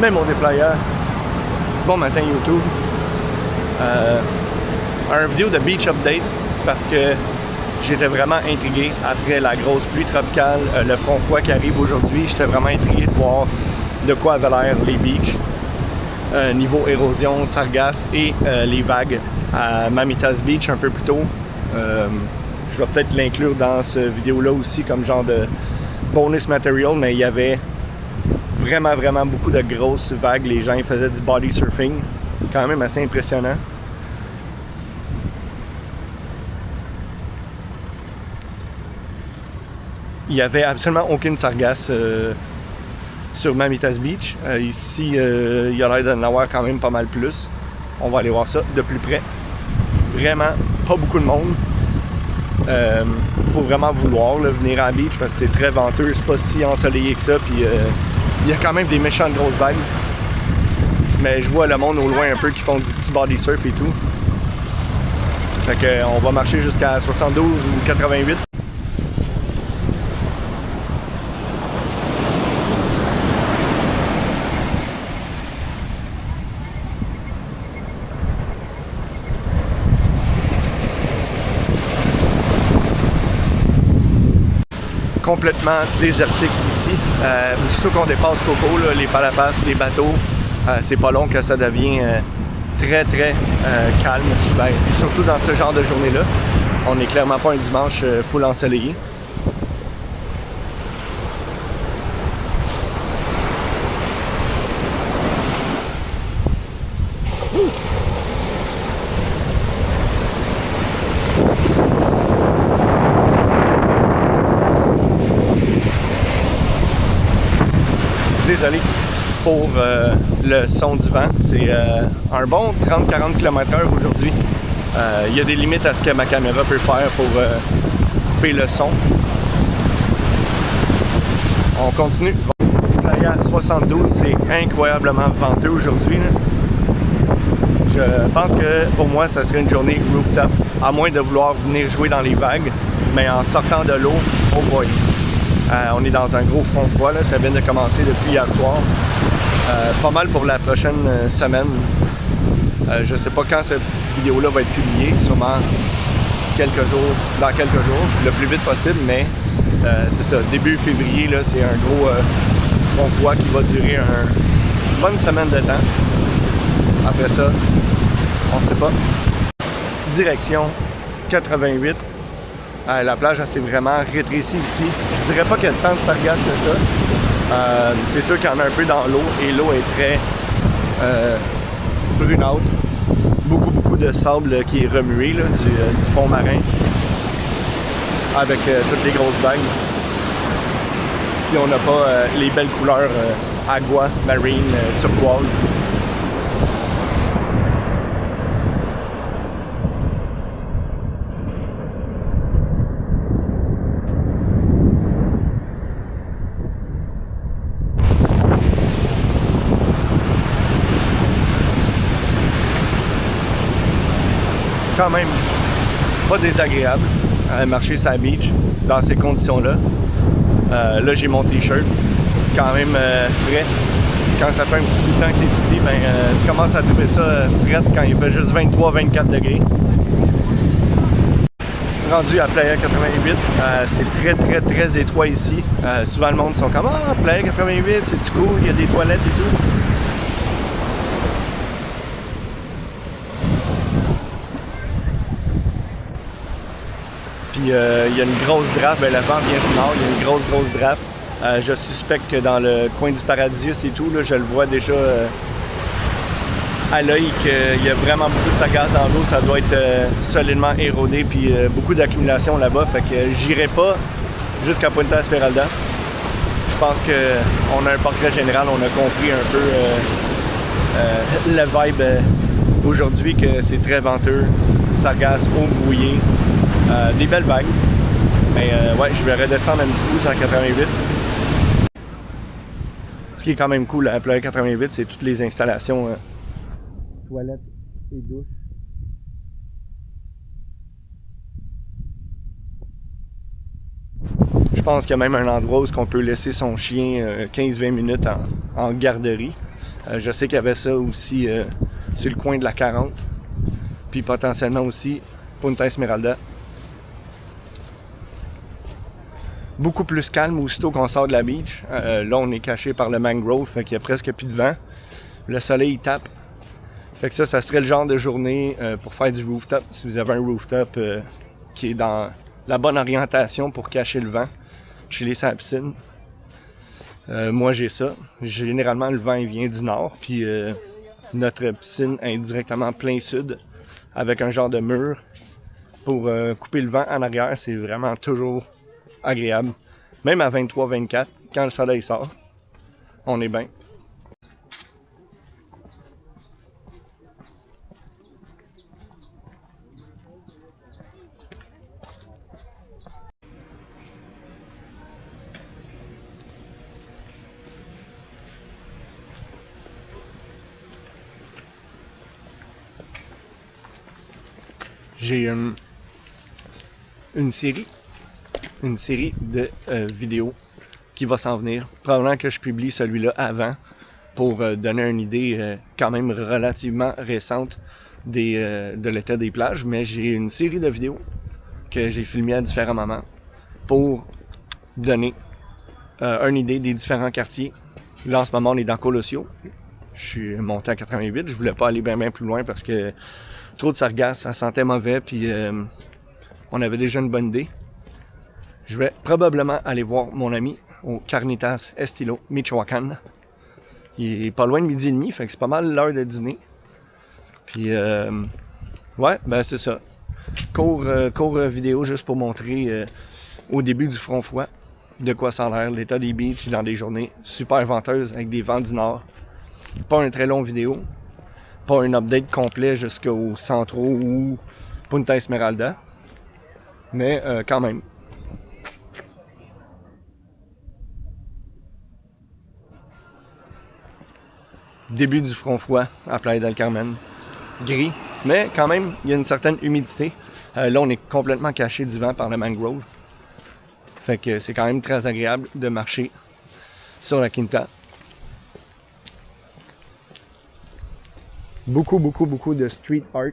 mais mon déployeur. Bon matin YouTube. Un vidéo de beach update parce que j'étais vraiment intrigué après la grosse pluie tropicale, le front froid qui arrive aujourd'hui. J'étais vraiment intrigué de voir de quoi avaient l'air les beaches, niveau érosion, sargasse et les vagues à Mamitas Beach un peu plus tôt. Je vais peut-être l'inclure dans cette vidéo-là aussi comme genre de bonus material, mais il y avait vraiment beaucoup de grosses vagues. Les gens ils faisaient du body surfing, quand même assez impressionnant. Il n'y avait absolument aucune sargasse sur Mamitas Beach. Ici, il y a l'air d'en avoir quand même pas mal plus. On va aller voir ça de plus près. Vraiment, pas beaucoup de monde. Il faut vraiment vouloir là, venir à la beach parce que c'est très venteux, c'est pas si ensoleillé que ça. Puis il y a quand même des méchantes grosses vagues. Mais je vois le monde au loin un peu qui font du petit body surf et tout. Fait que on va marcher jusqu'à 72 ou 88. Complètement désertique ici. Aussitôt qu'on dépasse Coco, là, les palapas, les bateaux, c'est pas long que ça devient très calme, super. Surtout dans ce genre de journée-là. On n'est clairement pas un dimanche full ensoleillé. Désolé pour le son du vent. C'est un bon 30-40 km/h aujourd'hui. Il y a des limites à ce que ma caméra peut faire pour couper le son. On continue. Playa 72, c'est incroyablement venteux aujourd'hui. Je pense que pour moi, ça serait une journée rooftop, à moins de vouloir venir jouer dans les vagues. Mais en sortant de l'eau, oh boy! On est dans un gros front froid, là. Ça vient de commencer depuis hier soir. Pas mal pour la prochaine semaine. Je ne sais pas quand cette vidéo-là va être publiée, sûrement dans quelques jours, le plus vite possible, mais c'est ça, début février, là, c'est un gros front froid qui va durer une bonne semaine de temps. Après ça, on ne sait pas. Direction 88. La plage s'est vraiment rétrécie ici. Je dirais pas qu'il y a tant de sargasses que ça. C'est sûr qu'il y en a un peu dans l'eau et l'eau est très brunâtre. Beaucoup de sable qui est remué là, du fond marin avec toutes les grosses vagues. Puis on n'a pas les belles couleurs agua, marine, turquoise. Quand même pas désagréable marcher sur la beach dans ces conditions-là. Là, j'ai mon t-shirt. C'est quand même frais. Quand ça fait un petit bout de temps que tu es ici, ben, tu commences à trouver ça frais quand il fait juste 23-24 degrés. Rendu à Playa 88, c'est très étroit ici. Souvent le monde sont comme « Ah, Playa 88, c'est du cool, il y a des toilettes et tout. » Puis il y a une grosse drape, ben, le vent vient du nord, il y a une grosse drape. Je suspecte que dans le coin du Paradisus et tout, là, je le vois déjà à l'œil qu'il y a vraiment beaucoup de sargasse dans l'eau. Ça doit être solidement érodé, puis beaucoup d'accumulation là-bas. Fait que j'irai pas jusqu'à Punta Esmeralda. Je pense qu'on a un portrait général, on a compris un peu le vibe aujourd'hui, que c'est très venteux, sargasse, eau brouillée. Des belles vagues. Mais ouais, je vais redescendre un petit coup sur la 88. Ce qui est quand même cool à Playa 88, c'est toutes les installations toilettes et douches. Je pense qu'il y a même un endroit où on peut laisser son chien 15-20 minutes en garderie. Je sais qu'il y avait ça aussi sur le coin de la 40. Puis potentiellement aussi Punta Esmeralda. Beaucoup plus calme aussitôt qu'on sort de la beach. Là, on est caché par le mangrove, fait qu'il y a presque plus de vent. Le soleil il tape. Fait que ça serait le genre de journée pour faire du rooftop. Si vous avez un rooftop qui est dans la bonne orientation pour cacher le vent, chiller sur la piscine. Moi, j'ai ça. Généralement, le vent il vient du nord, puis notre piscine est directement plein sud, avec un genre de mur pour couper le vent en arrière. C'est vraiment toujours agréable. Même à 23-24, quand le soleil sort, on est bien. J'ai une série de vidéos qui va s'en venir. Probablement que je publie celui-là avant pour donner une idée quand même relativement récente de l'état des plages. Mais j'ai une série de vidéos que j'ai filmées à différents moments pour donner une idée des différents quartiers. Là, en ce moment, on est dans Colosio. Je suis monté à 88. Je voulais pas aller bien plus loin parce que trop de sargasses, ça sentait mauvais, puis on avait déjà une bonne idée. Je vais probablement aller voir mon ami au Carnitas Estilo, Michoacán. Il est pas loin de 12h30, fait que c'est pas mal l'heure de dîner. Puis, ouais, ben c'est ça. Court vidéo juste pour montrer au début du front froid de quoi ça a l'air, l'état des beaches dans des journées super venteuses avec des vents du nord. Pas un très long vidéo, pas un update complet jusqu'au Centro ou Punta Esmeralda, mais quand même. Début du front froid à Playa del Carmen. Gris, mais quand même, il y a une certaine humidité. Là, on est complètement caché du vent par le mangrove. Fait que c'est quand même très agréable de marcher sur la Quinta. Beaucoup de street art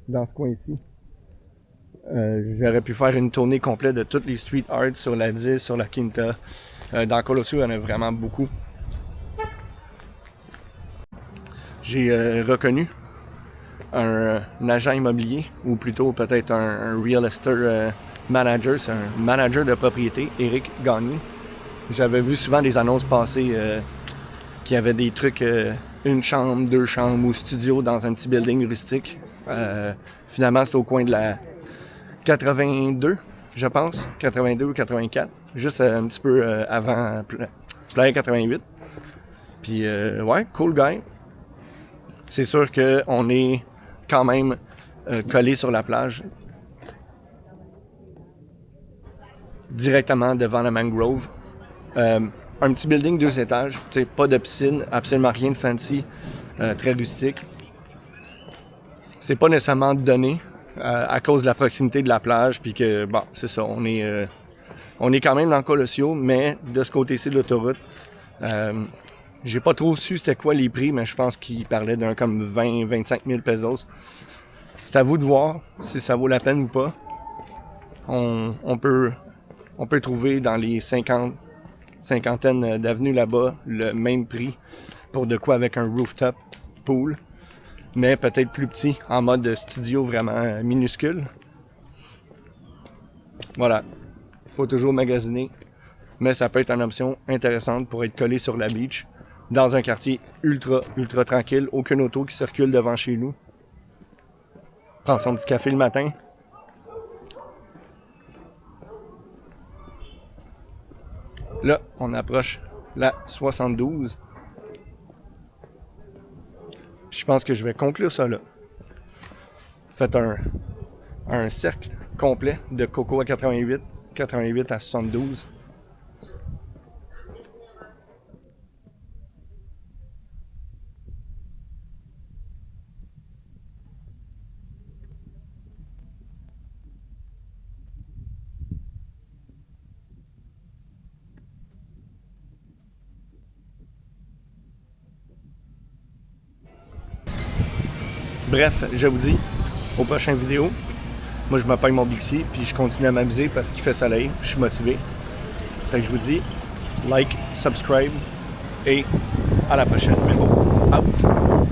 dans ce coin-ci. J'aurais pu faire une tournée complète de toutes les street art sur la 10, sur la Quinta. Dans Colosio, il y en a vraiment beaucoup. J'ai reconnu un agent immobilier, ou plutôt peut-être un real estate manager, c'est un manager de propriété, Éric Gagné. J'avais vu souvent des annonces passer qui avaient des trucs, une chambre, 2 chambres ou studio dans un petit building rustique. Finalement, c'est au coin de la 82, je pense, 82 ou 84, juste un petit peu avant Playa 88. Puis ouais, cool guy. C'est sûr qu'on est quand même collé sur la plage, directement devant la mangrove. Un petit building 2 étages, pas de piscine, absolument rien de fancy, très rustique. C'est pas nécessairement donné à cause de la proximité de la plage, puis que, bon, c'est ça, on est quand même dans Colosio, mais de ce côté-ci de l'autoroute, j'ai pas trop su c'était quoi les prix, mais je pense qu'ils parlaient d'un comme 20-25 000 pesos. C'est à vous de voir si ça vaut la peine ou pas. On peut trouver dans les cinquantaine d'avenues là-bas le même prix pour de quoi avec un rooftop pool, mais peut-être plus petit, en mode studio vraiment minuscule. Voilà, faut toujours magasiner, mais ça peut être une option intéressante pour être collé sur la beach, dans un quartier ultra tranquille, aucune auto qui circule devant chez nous. Prends son petit café le matin. Là, on approche la 72. Je pense que je vais conclure ça là. Faites un cercle complet de Coco à 88, 88 à 72. Bref, je vous dis aux prochaines vidéos. Moi, je m'appelle mon Bixi, puis je continue à m'amuser parce qu'il fait soleil. Je suis motivé. Fait que je vous dis, like, subscribe, et à la prochaine. Mais bon, out!